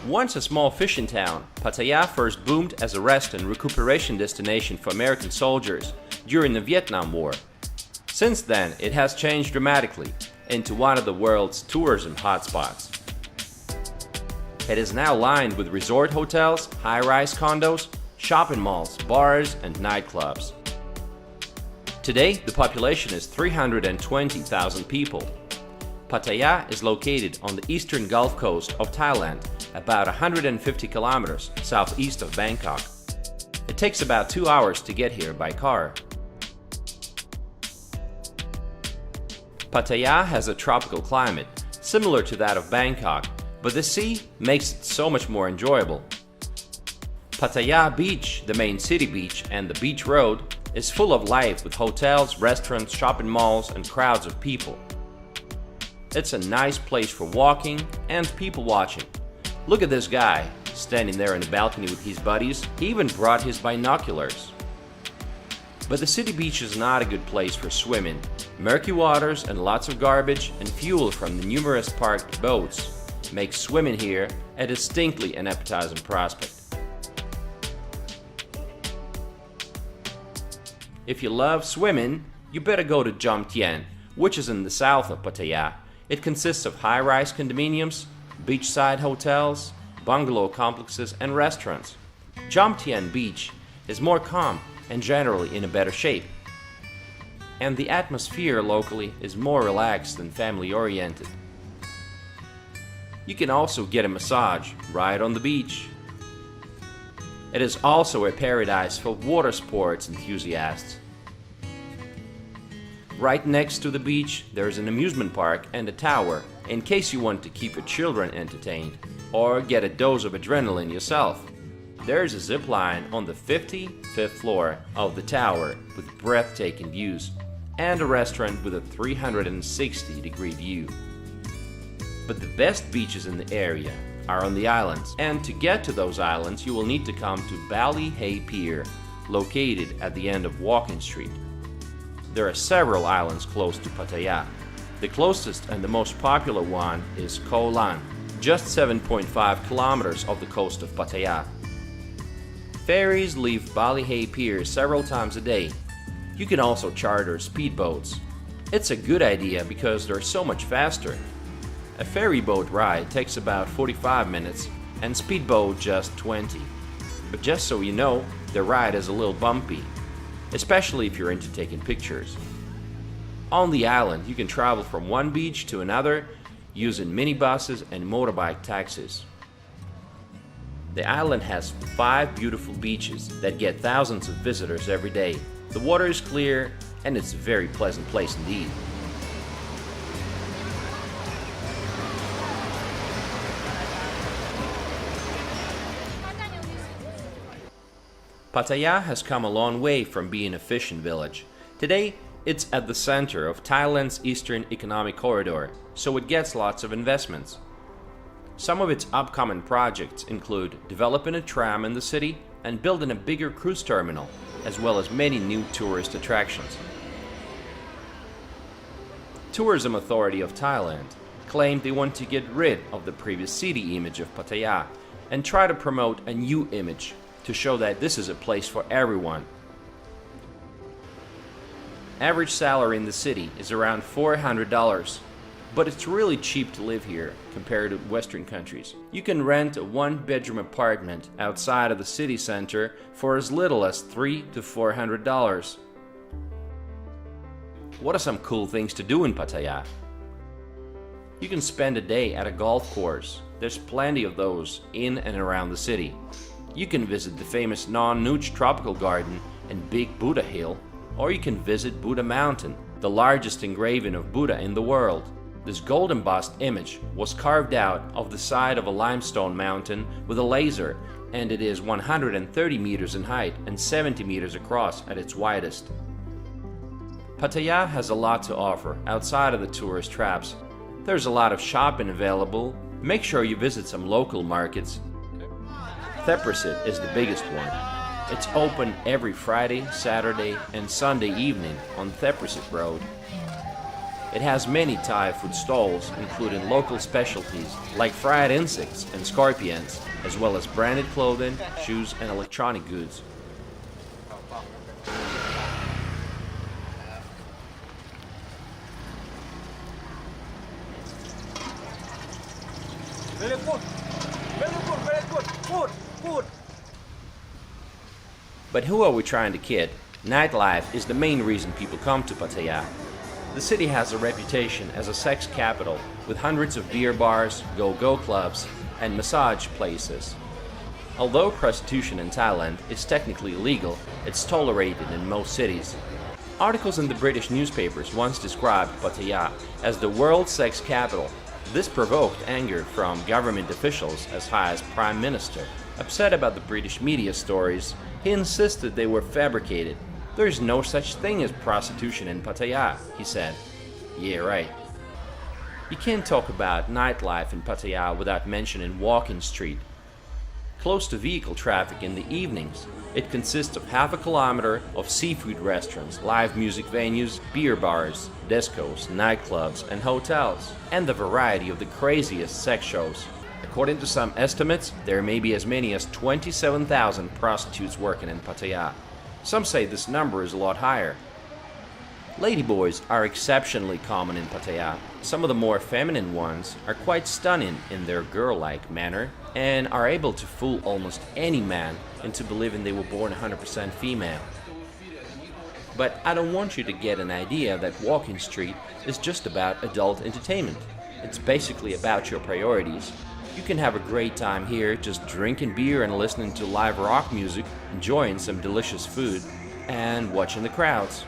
Once a small fishing town, Pattaya first boomed as a rest and recuperation destination for American soldiers during the Vietnam War. Since then, it has changed dramatically into one of the world's tourism hotspots. It is now lined with resort hotels, high-rise condos, shopping malls, bars, and nightclubs. Today, the population is 320,000 people. Pattaya is located on the eastern Gulf coast of Thailand, about 150 kilometers southeast of Bangkok. It takes about 2 hours to get here by car. Pattaya has a tropical climate, similar to that of Bangkok, but the sea makes it so much more enjoyable. Pattaya Beach, the main city beach, and the beach road is full of life with hotels, restaurants, shopping malls, and crowds of people. It's a nice place for walking and people watching. Look at this guy, standing there in the balcony with his buddies. He even brought his binoculars. But the city beach is not a good place for swimming. Murky waters and lots of garbage and fuel from the numerous parked boats make swimming here a distinctly unappetizing prospect. If you love swimming, you better go to Jom Tien, which is in the south of Pattaya. It consists of high-rise condominiums, beachside hotels, bungalow complexes, and restaurants. Jom Tien Beach is more calm and generally in a better shape. And the atmosphere locally is more relaxed and family-oriented. You can also get a massage right on the beach. It is also a paradise for water sports enthusiasts. Right next to the beach, there is an amusement park and a tower in case you want to keep your children entertained or get a dose of adrenaline yourself. There is a zip line on the 55th floor of the tower with breathtaking views and a restaurant with a 360-degree view. But the best beaches in the area are on the islands, and to get to those islands you will need to come to Bali Hay Pier, located at the end of Walking Street. There are several islands close to Pattaya. The closest and the most popular one is Koh Lan, just 7.5 kilometers off the coast of Pattaya. Ferries leave Bali Hay Pier several times a day. You can also charter speedboats. It's a good idea because they're so much faster. A ferry boat ride takes about 45 minutes and speedboat just 20. But just so you know, the ride is a little bumpy, especially if you're into taking pictures. On the island, you can travel from one beach to another using minibuses and motorbike taxis. The island has 5 beautiful beaches that get thousands of visitors every day. The water is clear and it's a very pleasant place indeed. Pattaya has come a long way from being a fishing village. Today, it's at the center of Thailand's Eastern Economic Corridor, so it gets lots of investments. Some of its upcoming projects include developing a tram in the city and building a bigger cruise terminal, as well as many new tourist attractions. Tourism Authority of Thailand claimed they want to get rid of the previous city image of Pattaya and try to promote a new image to show that this is a place for everyone. Average salary in the city is around $400, but it's really cheap to live here compared to Western countries. You can rent a 1-bedroom apartment outside of the city center for as little as $300 to $400. What are some cool things to do in Pattaya? You can spend a day at a golf course. There's plenty of those in and around the city. You can visit the famous Non-Nooch Tropical Garden and Big Buddha Hill, or you can visit Buddha Mountain, the largest engraving of Buddha in the world. This gold embossed image was carved out of the side of a limestone mountain with a laser, and it is 130 meters in height and 70 meters across at its widest. Pattaya has a lot to offer outside of the tourist traps. There's a lot of shopping available. Make sure you visit some local markets. Thepprasit is the biggest one. It's open every Friday, Saturday, and Sunday evening on Thepprasit Road. It has many Thai food stalls, including local specialties like fried insects and scorpions, as well as branded clothing, shoes, and electronic goods. Very good. Very good. Very good. Good. Good. But who are we trying to kid? Nightlife is the main reason people come to Pattaya. The city has a reputation as a sex capital with hundreds of beer bars, go-go clubs, and massage places. Although prostitution in Thailand is technically illegal, it's tolerated in most cities. Articles in the British newspapers once described Pattaya as the world's sex capital. This provoked anger from government officials as high as Prime Minister. Upset about the British media stories, he insisted they were fabricated. There is no such thing as prostitution in Pattaya, he said. Yeah, right. You can't talk about nightlife in Pattaya without mentioning Walking Street. Close to vehicle traffic in the evenings, it consists of half a kilometer of seafood restaurants, live music venues, beer bars, discos, nightclubs, and hotels, and the variety of the craziest sex shows. According to some estimates, there may be as many as 27,000 prostitutes working in Pattaya. Some say this number is a lot higher. Ladyboys are exceptionally common in Pattaya. Some of the more feminine ones are quite stunning in their girl-like manner and are able to fool almost any man into believing they were born 100% female. But I don't want you to get an idea that Walking Street is just about adult entertainment. It's basically about your priorities. You can have a great time here just drinking beer and listening to live rock music, enjoying some delicious food, and watching the crowds.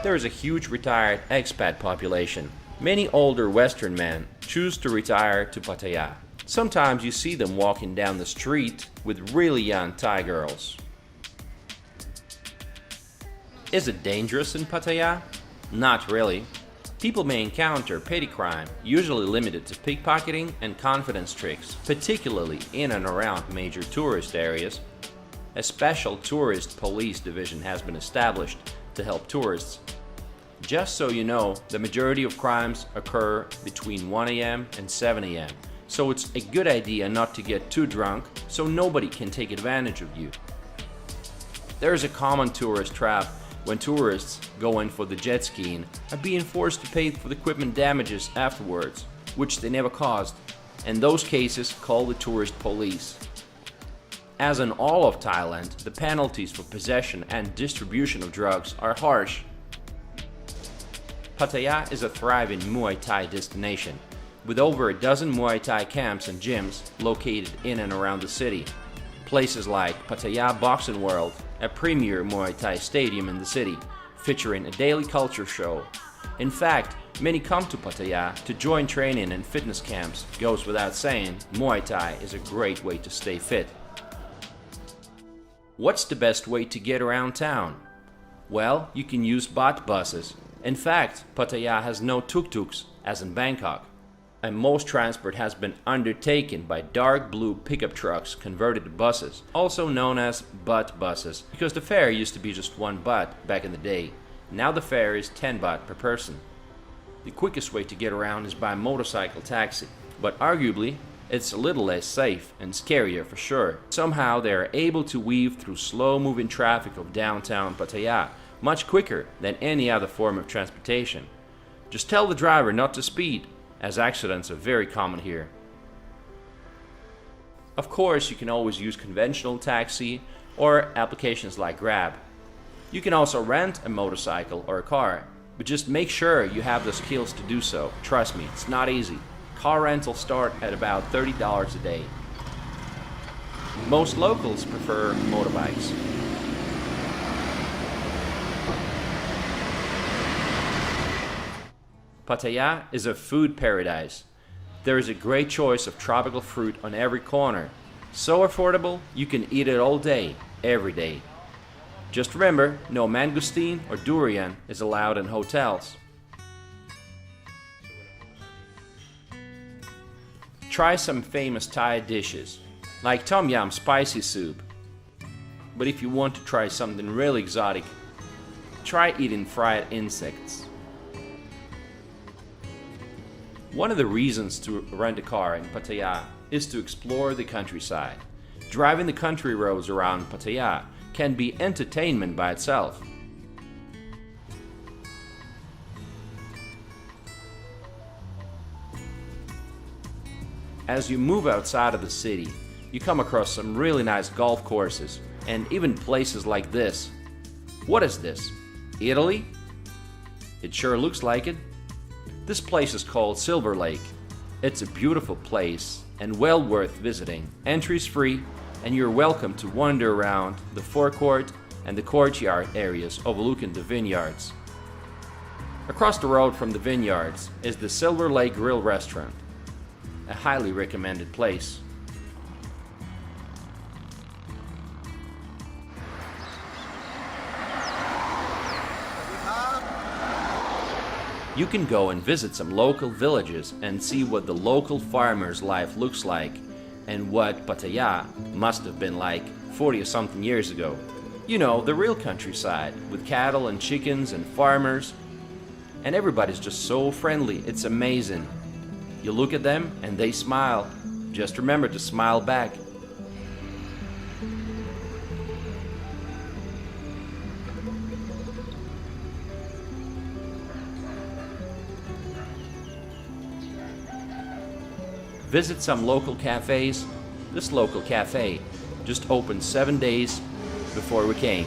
There is a huge retired expat population. Many older Western men choose to retire to Pattaya. Sometimes you see them walking down the street with really young Thai girls. Is it dangerous in Pattaya? Not really. People may encounter petty crime, usually limited to pickpocketing and confidence tricks, particularly in and around major tourist areas. A special tourist police division has been established to help tourists. Just so you know, the majority of crimes occur between 1 a.m. and 7 a.m., so it's a good idea not to get too drunk so nobody can take advantage of you. There is a common tourist trap when tourists go in for the jet skiing are being forced to pay for the equipment damages afterwards, which they never caused. In those cases, call the tourist police. As in all of Thailand, the penalties for possession and distribution of drugs are harsh. Pattaya is a thriving Muay Thai destination, with over a dozen Muay Thai camps and gyms located in and around the city. Places like Pattaya Boxing World, a premier Muay Thai stadium in the city, featuring a daily culture show. In fact, many come to Pattaya to join training and fitness camps. Goes without saying, Muay Thai is a great way to stay fit. What's the best way to get around town? Well, you can use bot buses. In fact, Pattaya has no tuk-tuks, as in Bangkok. And most transport has been undertaken by dark blue pickup trucks converted to buses, also known as butt buses, because the fare used to be just 1 baht back in the day. Now the fare is 10 baht per person. The quickest way to get around is by motorcycle taxi, but arguably it's a little less safe and scarier for sure. Somehow they are able to weave through slow-moving traffic of downtown Pattaya much quicker than any other form of transportation. Just tell the driver not to speed, as accidents are very common here. Of course, you can always use conventional taxi or applications like Grab. You can also rent a motorcycle or a car, but just make sure you have the skills to do so. Trust me, it's not easy. Car rentals start at about $30 a day. Most locals prefer motorbikes. Pattaya is a food paradise. There is a great choice of tropical fruit on every corner. So affordable, you can eat it all day, every day. Just remember, no mangosteen or durian is allowed in hotels. try some famous Thai dishes, like Tom Yum spicy soup. But if you want to try something really exotic, try eating fried insects. One of the reasons to rent a car in Pattaya is to explore the countryside. Driving the country roads around Pattaya can be entertainment by itself. As you move outside of the city, you come across some really nice golf courses and even places like this. What is this? Italy? It sure looks like it. This place is called Silver Lake. It's a beautiful place and well worth visiting. Entry is free and you're welcome to wander around the forecourt and the courtyard areas overlooking the vineyards. Across the road from the vineyards is the Silver Lake Grill restaurant, a highly recommended place. You can go and visit some local villages and see what the local farmer's life looks like and what Pattaya must have been like 40 or something years ago. You know, the real countryside with cattle and chickens and farmers. And everybody's just so friendly, it's amazing. You look at them and they smile. Just remember to smile back. Visit some local cafes. This local cafe just opened 7 days before we came.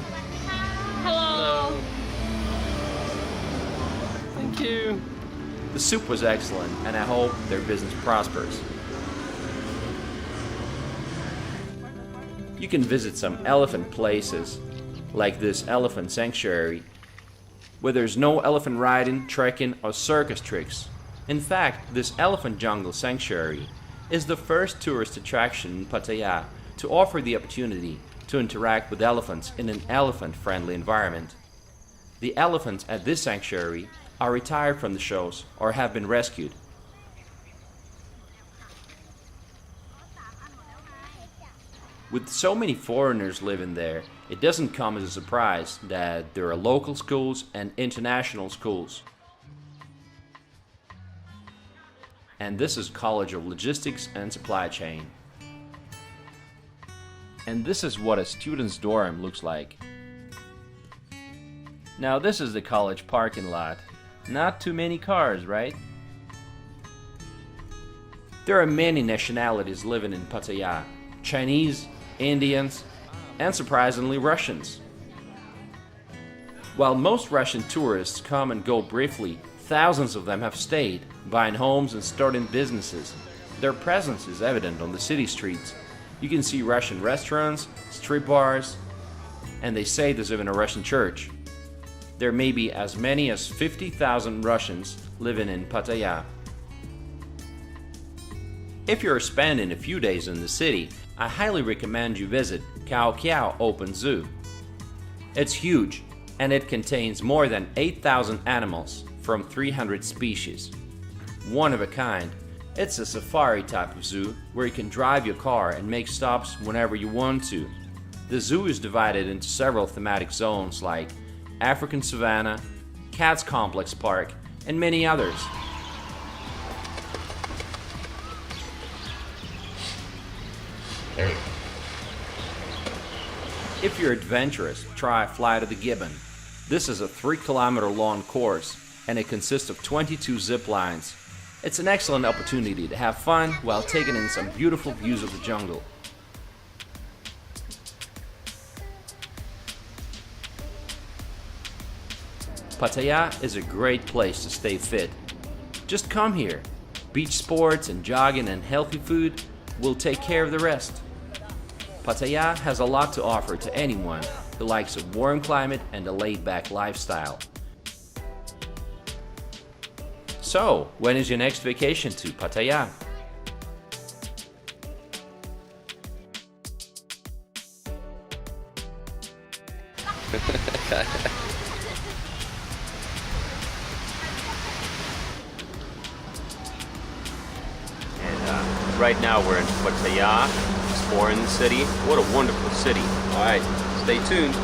Hello. Thank you. The soup was excellent and I hope their business prospers. You can visit some elephant places, like this elephant sanctuary, where there's no elephant riding, trekking, or circus tricks. In fact, this elephant jungle sanctuary is the first tourist attraction in Pattaya to offer the opportunity to interact with elephants in an elephant-friendly environment. The elephants at this sanctuary are retired from the shows or have been rescued. With so many foreigners living there, it doesn't come as a surprise that there are local schools and international schools. And this is College of Logistics and Supply Chain. And this is what a student's dorm looks like. Now this is the college parking lot. Not too many cars, right? There are many nationalities living in Pattaya. Chinese, Indians, and surprisingly Russians. While most Russian tourists come and go briefly, thousands of them have stayed, buying homes and starting businesses. Their presence is evident on the city streets. You can see Russian restaurants, strip bars, and they say there's even a Russian church. There may be as many as 50,000 Russians living in Pattaya. If you're spending a few days in the city, I highly recommend you visit Khao Kiao Open Zoo. It's huge, and it contains more than 8,000 animals from 300 species. One of a kind. It's a safari type of zoo where you can drive your car and make stops whenever you want to. The zoo is divided into several thematic zones like African Savanna, Cats Complex Park, and many others. If you're adventurous, try Fly to the Gibbon. This is a 3-kilometer long course and it consists of 22 zip lines. It's an excellent opportunity to have fun while taking in some beautiful views of the jungle. Pattaya is a great place to stay fit. Just come here. Beach sports and jogging and healthy food will take care of the rest. Pattaya has a lot to offer to anyone who likes a warm climate and a laid-back lifestyle. So, when is your next vacation to Pattaya? Right now we're in Pattaya, exploring the city. What a wonderful city. All right, stay tuned.